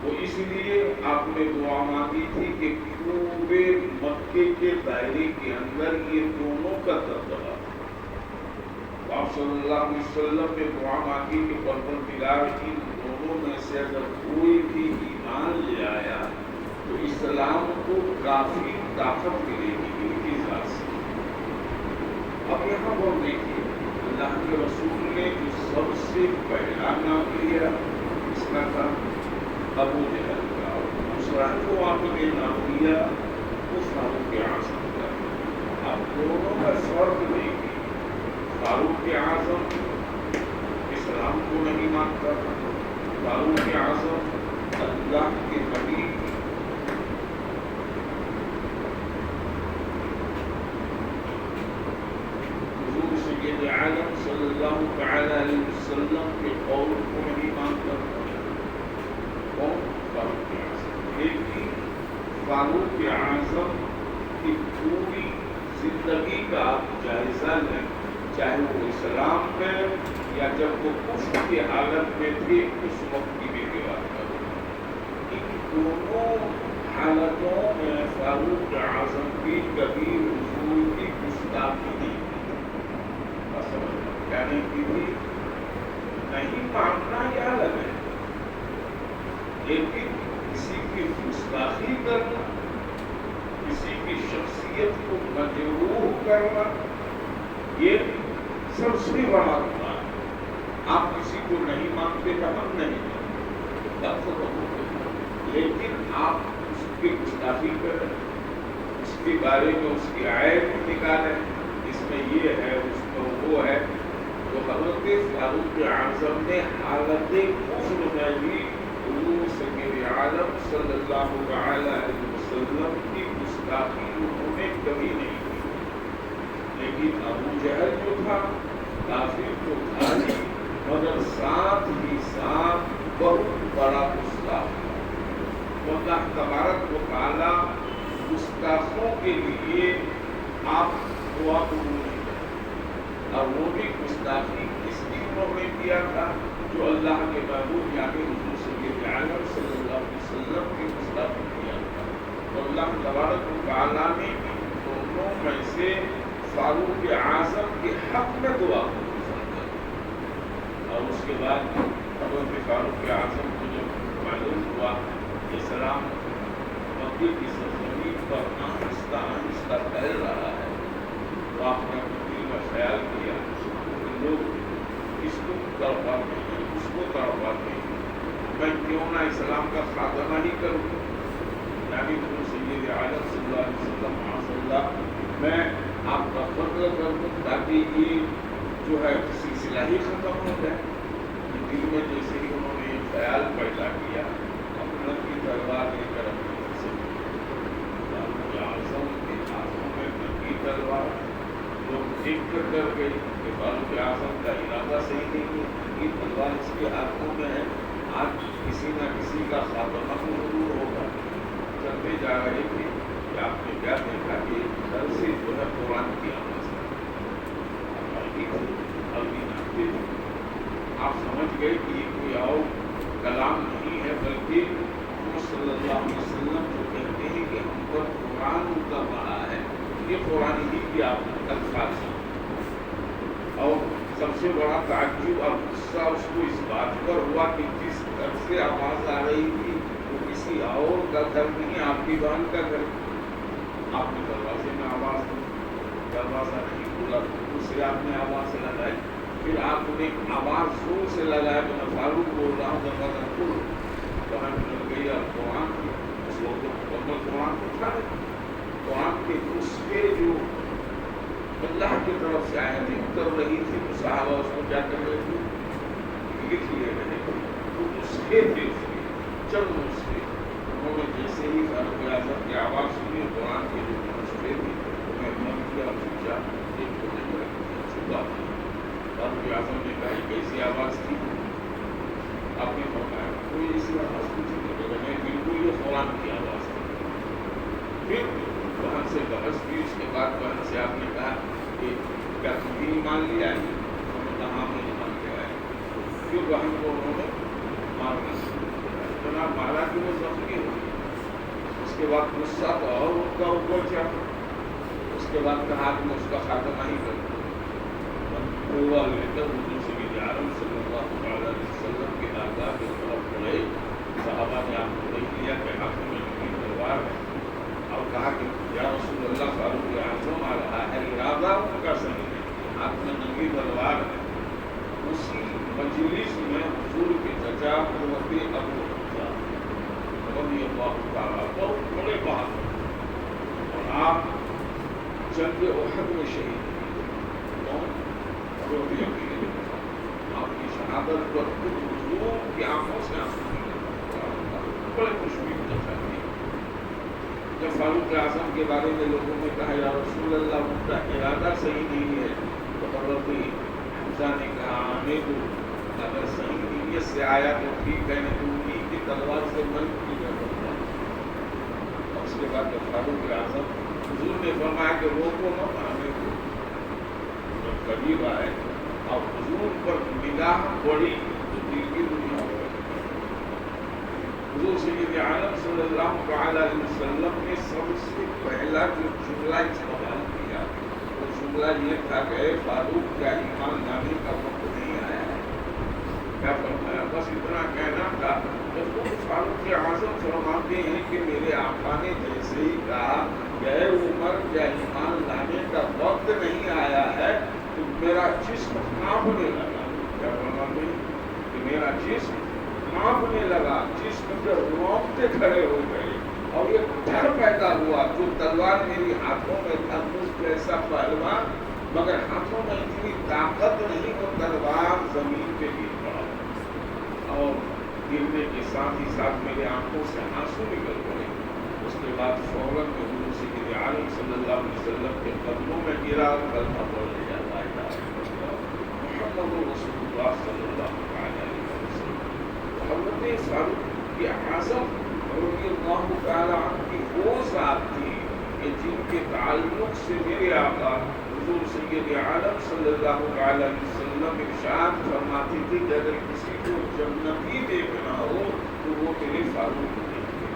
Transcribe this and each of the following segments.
وہ اس لیے آپ نے دعا مانگی تھی کہ پورے مکے کے دائرے کے اندر یہ دونوں کا دبدبا. آپ صلی اللہ علیہ وسلم نے دعا مانگی کہ پروردگار ان دونوں میں سے اگر کوئی بھی ایمان لے آیا تو اسلام کو کافی طاقت ملے گی ان کی ذات سے. اب یہاں پر دیکھیے اللہ کے رسول نے جو سب سے پہلا نام لیا اس کا تھا ابو جہل کا، اور دوسرا جو آپ نے نام لیا وہ فاروق اعظم کا. اب دونوں کا فرق دیکھیے. فاروق اعظم اسلام کو نہیں مانتا تھا. فاروق اعظم اللہ کے نبی حضور سید عالم صلی اللہ تعالی علیہ وسلم کے قول کو نہیں مانتا تھا. کون؟ فاروق اعظم. لیکن فاروق اعظم کی پوری زندگی کا آپ جائزہ لیں، چاہے وہ اسلام میں یا جب وہ کفر کی حالت میں تھے اس وقت کی بھی بات کرو. ان دونوں حالتوں میں فاروق اعظم کی کبھی حضور کی گستاخی نہیں کی. کیا نہیں کی تھی؟ نہیں ماننا یا الگ ہے، لیکن کسی کی گستاخی کرنا، کسی کی شخصیت کو مجروح کرنا، یہ سب سے بڑا گناہ ہے. آپ کسی کو نہیں مانتے کا ہم نہیں مانتے، لیکن آپ اس کی گستاخی کریں، اس کے بارے میں اس کی عیب نکالیں، اس میں یہ ہے اس میں وہ ہے. تو حضرت فاروق اعظم نے حالت کفر میں بھی حضور سید عالم صلی اللہ تعالی علیہ وسلم کی گستاخی انہوں نے کبھی نہیں کی. لیکن ابو جہل جو تھا کافر تو تھا ہی، مگر ساتھ ہی ساتھ بہت بڑا گستاخ تھا. اللہ تبارک و تعالی گستاخوں کے لیے آپ دعا قبول نہیں کرتے. اور وہ بھی گستاخی کس کی انہوں نے کیا تھا؟ جو اللہ کے محبوب یعنی حضور سید عالم صلی اللہ علیہ وسلم کی گستاخی کیا تھا. تو اللہ تبارک و تعالی نے دونوں میں سے فاروق اعظم کے حق میں دعا قبول فرمائی. اور اس کے بعد حضرت فاروق اعظم کو جب معلوم ہوا کہ اسلام مکے کی سرزمین پر آہستہ آہستہ پھیل رہا ہے، تو آپ نے اپنے دل میں خیال کیا کہ لوگ اس کو تڑپاتے ہیں، اس کو تڑپاتے ہیں، میں کیوں نہ اسلام کا خاتمہ ہی کروں. یعنی حضور سید عالم صلی اللہ علیہ وسلم معاذ اللہ میں آپ کا فضل کر دوں تاکہ یہ جو ہے سلسلہ ہی ختم ہو جائے. دل میں جیسے ہی انہوں نے یہ خیال پیدا کیا، اپنا کی تلوار لے کر اپنے اعظم کے ہاتھوں میں ننگی تلوار. لوگ دیکھ کر گئے کہ فاروق اعظم کا ارادہ صحیح نہیں ہے، یہ تلوار اس کے ہاتھوں میں ہے، آج کسی نہ کسی کا خاتمہ ضرور ہوگا. چلتے جا رہے تھے کہ آپ نے کیا دیکھا کہ گھر سے جو ہے قرآن کی آواز آتی. آپ سمجھ گئے کہ یہ کوئی اور کلام نہیں ہے، بلکہ محمد صلی اللہ علیہ وسلم جو کہتے ہیں کہ ہم پر قرآن اتر رہا ہے، یہ قرآن ہی کی آپ الفاظ ہیں. اور سب سے بڑا تعجب اور غصہ اس کو اس بات پر ہوا کہ جس گھر سے آواز آ رہی تھی وہ کسی اور کا گھر نہیں، آپ کی بہن کا گھر. آپ نے دروازے میں آواز دی، دروازہ نہیں کھلا، دوسرے آپ نے آواز لگائی، پھر آپ نے آواز زور سے لگایا کہ میں فاروق بول رہا ہوں، دروازہ کھول. وہاں مل گئی اور قرآن کی اس وقت مکمل قرآن کو تھا. قرآن کے نسخے جو اللہ کی طرف سے آئے تھے اتر رہی تھی، تو صحابہ اس کو کیا کر رہے تھے؟ لکھ لیے رہے تھے. وہ نسخے تھے اس کے چند نسخے. انہوں نے جیسے ہی فاروق اعظم کی آواز سنی، قرآن کے جو نسخے تھے انہیں من کیا پوچھا، ایک کو نہیں چھپا. فاروق اعظم نے کہا یہ کیسی آواز تھی؟ آپ نے فرمایا کوئی ایسی آواز پوچھی نہیں، بالکل یہ قرآن کی آواز تھی. پھر وہاں سے بحث بھی، اس کے بعد وہاں سے آپ نے کہا کہ کیا تم بھی مان لیا ہے؟ انہوں نے کہا ہاں میں مان لیا ہے. پھر وہاں کو انہوں نے مارنا شروع کیا. مارا کہ وہ زخمی ہوئی. اس کے بعد غصہ تو اور ان کا اوپر چڑھا. اس کے بعد کہا کہ میں اس کا خاتمہ ہی کروں. پورا لے کر حضور سید عالم صلی اللہ علیہ وسلم کی درگاہ کی طرف بڑھے. صحابہ نے آپ کو دیکھ لیا کہ ہاتھ میں ننگی تلوار ہے اور کہا کہ یا رسول اللہ فاروق اعظم آ رہا ہے. ارادہ ان کا صحیح ہے, ہاتھ میں ننگی تلوار ہے. اسی مجلس میں حضور کے چچا حضرت ابو حمزہ رضی اللہ تعالیٰ بہت بڑے بہادر اور آپ جنگ احد میں شہید ہوئے. آپ کی شہادت پر خود حضور کی آنکھوں سے آنسو بڑے خوشبو چاہیے. جب فاروق اعظم کے بارے میں لوگوں نے کہا یا رسول اللہ ان کا ارادہ صحیح نہیں ہے, تو حضرت حمزہ نے کہا آنے کو اگر صحیح نیت سے آیا تو ٹھیک ہے, نہیں تو انہیں کی تلوار سے ملک کی جاتا. اس کے بعد جب فاروق اعظم حضور نے فرمایا کہ روکو مت آنے کو, جب قریب آئے اور حضور پر نگاہ پڑی تو دل کی دنیا ہو گئی. حضور سید عالم صلی اللہ علیہ وسلم نے سب سے پہلا جو جملہ استعمال کیا وہ جملہ یہ تھا کہ اے فاروق کیا ایمان لانے کا وقت نہیں آیا ہے. کیا فرمایا؟ بس اتنا کہنا تھا. جب فاروق اعظم فرماتے ہیں کہ میرے آقا نے جیسے ہی کہا کہ اے عمر کیا ایمان لانے کا وقت نہیں آیا ہے, تو میرا جسم کانپنے لگا. کیا فرماتے ہیں کہ میرا جسم کانپنے لگا, جسم کے رونگٹے کھڑے ہو گئے اور یہ ڈر پیدا ہوا. جو تلوار میری ہاتھوں میں تھا مجھ جیسا پہلوان, مگر ہاتھوں میں اتنی طاقت نہیں, وہ تلوار زمین پہ گر پڑا اور گرنے کے ساتھ ہی ساتھ میرے آنکھوں سے آنسو نکل پڑے. اس کے بعد فوراً میں حضور سید عالم صلی اللہ علیہ وسلم کے قدموں میں گرا اور کلمہ پڑھ لیا لا الہ الا اللہ محمد رسول اللہ صلی اللہ علیہ وسلم. حضرت فاروق اعظم رضی اللہ تعالیٰ عنہ کی وہ ذات تھی کہ جن کے تعلق سے میرے آقا حضور سید عالم صلی اللہ علیہ وسلم ارشاد فرماتی تھی کہ اگر کسی کو جنتی دیکھنا ہو تو وہ میرے فاروق دیکھے.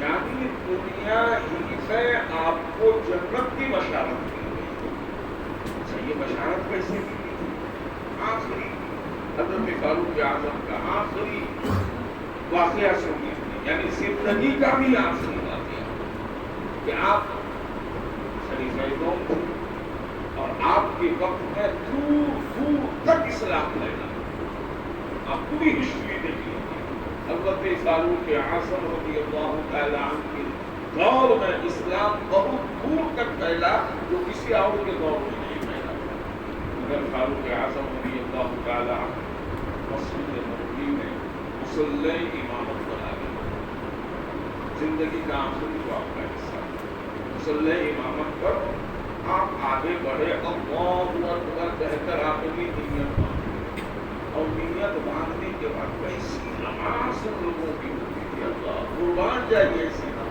یعنی دنیا ہی میں آپ کو جنت کی بشارت کی گئی. اچھا یہ بشارت کیسے کی گئی؟ آخری حضرت فاروق اعظم کا آخری واقعہ سنیے, یعنی زندگی کا بھی آخری واقعہ کہ آپ خلیفہ دوم تھے اور آپ کے وقت میں دور دور تک اسلام پھیلا. آپ پوری ہسٹری دیکھیے. حضرت فاروق اعظم رضی اللہ تعالیٰ عنہ کے دور میں اسلام بہت دور تک پھیلا جو کسی اور کے دور میں نہیں پھیلا. مگر فاروق اعظم رضی اللہ تعالیٰ عنہ مسجد نبوی میں مصلی امامت بنا گئے. زندگی کا آخری وقت کا حصہ مصلی امامت پر آپ آگے بڑھے. اللہ اکبر کہہ کر آپ کی نیت باندھی اور نیت باندھنے کے بعد کیسی نماز لوگوں کی ہوتی تھی. اللہ قربان جائیے ایسی نماز.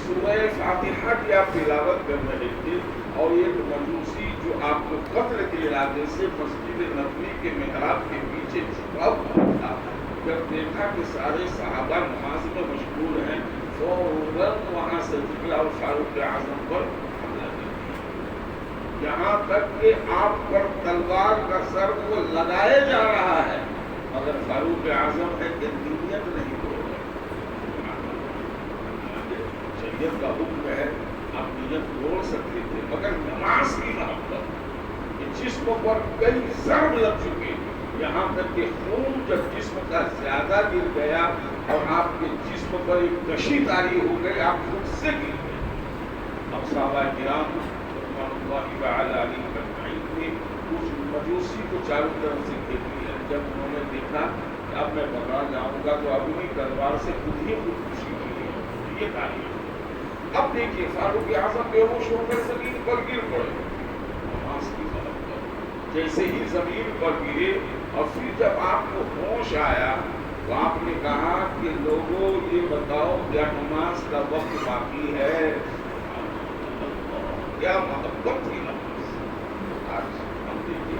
سورہ فاتحہ کی آپ تلاوت کر رہے تھے اور ایک مجوسی جو آپ کو قتل کے ارادے سے مسجد نبوی کے محراب کے پیچھے چھپا ہوا تھا, جب دیکھا کہ سارے صحابہ نماز میں مشغول ہیں فوراً وہاں سے نکلا اور فاروق اعظم پر حملہ کر دیا. یہاں تک کہ آپ پر تلوار کا سر وہ لگائے جا رہا ہے مگر فاروق اعظم ہے کہ نیت نہیں ہو رہی. شریعت کا حکم ہے آپ نیت توڑ سکتے تھے مگر نماز کی محبت جسم پر کئی ضرب لگ چکے, یہاں تک کہ خون جب جسم کا زیادہ گر گیا اور آپ کے جسم پر ایک کشی طاری ہو گئی, آپ خود سے گر گئے. اب صحابہ کرام رضوان اللہ علیہ اجمعین نے اس مجوسی کو چاروں طرف سے گھیر لیا. جب انہوں نے دیکھا کہ اب میں بغا جاؤں گا تو اپنی تلوار سے خود ہی خودکشی کی ہے, یہ تعلیم. اب دیکھیے فاروق اعظم بے ہوش ہو کر زمین پر گر پڑے. نماز کی طرف جیسے ہی زمین پر گرے اور پھر جب آپ کو ہوش آیا تو آپ نے کہا کہ لوگوں یہ بتاؤ کیا نماز کا وقت باقی ہے؟ کیا محبت تھی نماز. آج ہم دیکھیے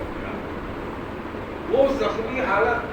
وہ زخمی حالت